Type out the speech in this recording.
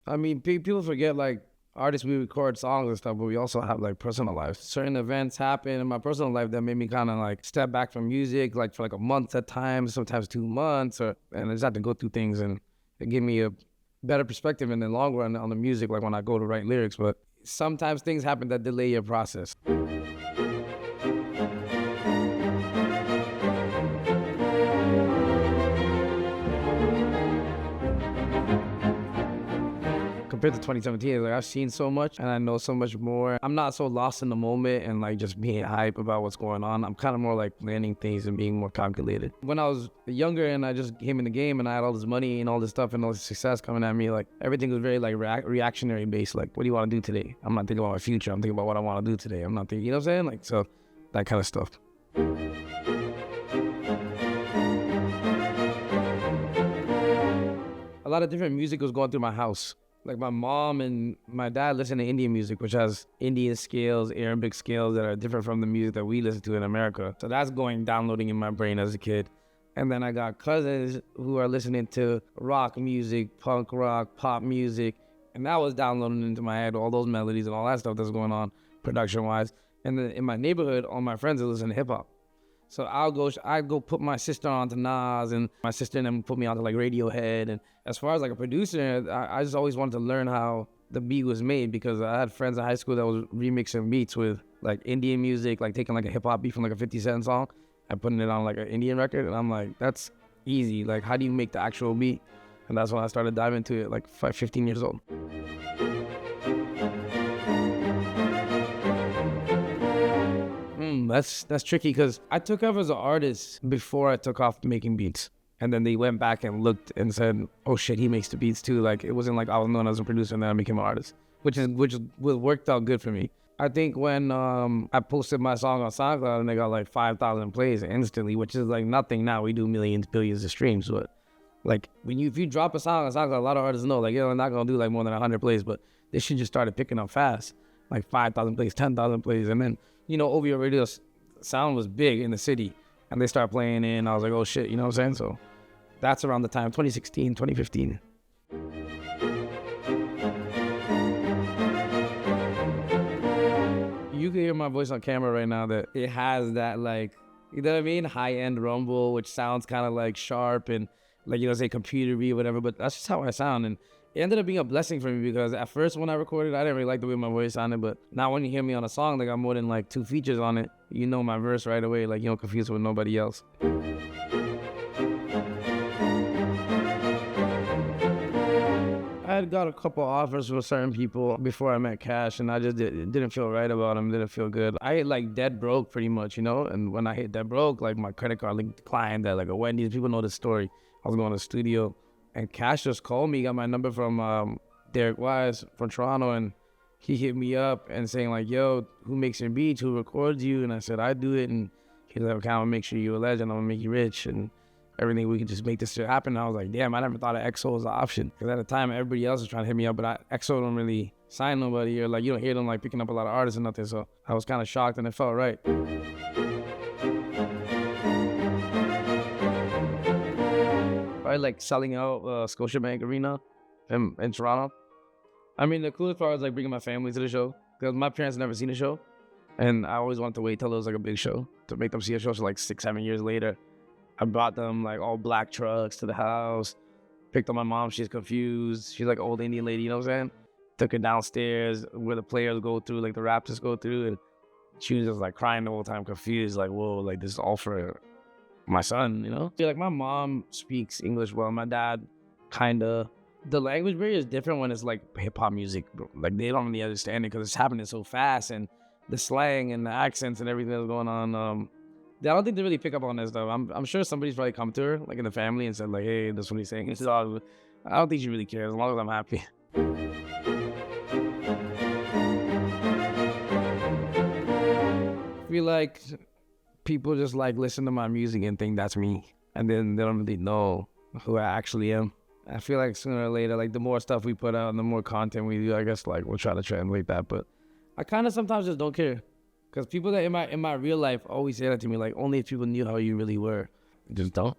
I mean, people forget like artists, we record songs and stuff, but we also have like personal lives. Certain events happen in my personal life that made me kind of like step back from music, like for like a month at times, sometimes 2 months, and I just had to go through things, and it gave me a better perspective in the long run on the music, like when I go to write lyrics. But sometimes things happen that delay your process. Compared to 2017, like I've seen so much and I know so much more. I'm not so lost in the moment and like just being hype about what's going on. I'm kind of more like planning things and being more calculated. When I was younger and I just came in the game and I had all this money and all this stuff and all this success coming at me, like everything was very like reactionary based. Like, what do you want to do today? I'm not thinking about my future. I'm thinking about what I want to do today. I'm not thinking, you know what I'm saying? Like, so that kind of stuff. A lot of different music was going through my house. Like my mom and my dad listen to Indian music, which has Indian scales, Arabic scales that are different from the music that we listen to in America. So that's downloading in my brain as a kid. And then I got cousins who are listening to rock music, punk rock, pop music. And that was downloading into my head, all those melodies and all that stuff that's going on production-wise. And then in my neighborhood, all my friends are listening to hip-hop. So I'd go put my sister onto Nas, and my sister and them put me onto like Radiohead. And as far as like a producer, I just always wanted to learn how the beat was made, because I had friends in high school that was remixing beats with like Indian music, like taking like a hip hop beat from like a 50 Cent song and putting it on like an Indian record. And I'm like, that's easy. Like, how do you make the actual beat? And that's when I started diving into it, like 15 years old. That's tricky, because I took off as an artist before I took off making beats. And then they went back and looked and said, oh shit, he makes the beats too. Like, it wasn't like I was known as a producer and then I became an artist, which worked out good for me. I think when I posted my song on SoundCloud and they got like 5,000 plays instantly, which is like nothing now. We do millions, billions of streams. But like if you drop a song on SoundCloud, a lot of artists know, like, yo, I'm not gonna do like more than 100 plays, but this shit just started picking up fast, like 5,000 plays, 10,000 plays. And then, you know, OVO Radio sound was big in the city, and they started playing in. I was like, oh shit, you know what I'm saying? So that's around the time, 2016, 2015. You can hear my voice on camera right now that it has that, like, you know what I mean? High-end rumble, which sounds kind of like sharp and like, you know, say computer-y or whatever, but that's just how I sound. And it ended up being a blessing for me, because at first when I recorded, I didn't really like the way my voice sounded, but now when you hear me on a song that got more than like 2 features on it, you know my verse right away, like you don't confuse it with nobody else. I had got a couple offers with certain people before I met Cash, and I just didn't feel right about them, didn't feel good. I hit like dead broke pretty much, you know, and when I hit dead broke, like my credit card like declined at like a Wendy's. People know the story. I was going to the studio, and Cash just called me, got my number from Derek Wise from Toronto, and he hit me up and saying like, yo, who makes your beats, who records you? And I said, I do it. And he's like, okay, I'm gonna make sure you're a legend, I'm gonna make you rich and everything, we can just make this shit happen. And I was like, damn, I never thought of EXO as an option. Because at the time, everybody else was trying to hit me up, but EXO don't really sign nobody, or like, you don't hear them like picking up a lot of artists or nothing. So I was kind of shocked, and it felt right. Probably like selling out Scotiabank Arena in Toronto. I mean, the coolest part was like bringing my family to the show, because my parents never seen a show, and I always wanted to wait till it was like a big show to make them see a show. So like 6-7 years later, I brought them like all black trucks to the house, picked up my mom, she's confused. She's like an old Indian lady, you know what I'm saying? Took her downstairs where the players go through, like the Raptors go through, and she was just like crying the whole time, confused, like, whoa, like this is all for my son, you know? Like my mom speaks English well, my dad kinda. The language barrier is different when it's like hip hop music, bro. Like they don't really understand it because it's happening so fast, and the slang and the accents and everything that's going on. I don't think they really pick up on this though. I'm sure somebody's probably come to her like in the family and said like, hey, that's what he's saying. It's all, I don't think she really cares as long as I'm happy. I feel like people just like listen to my music and think that's me, and then they don't really know who I actually am. I feel like sooner or later, like the more stuff we put out and the more content we do, I guess like we'll try to translate that. But I kind of sometimes just don't care, because people that in my real life always say that to me, like only if people knew how you really were. I just don't.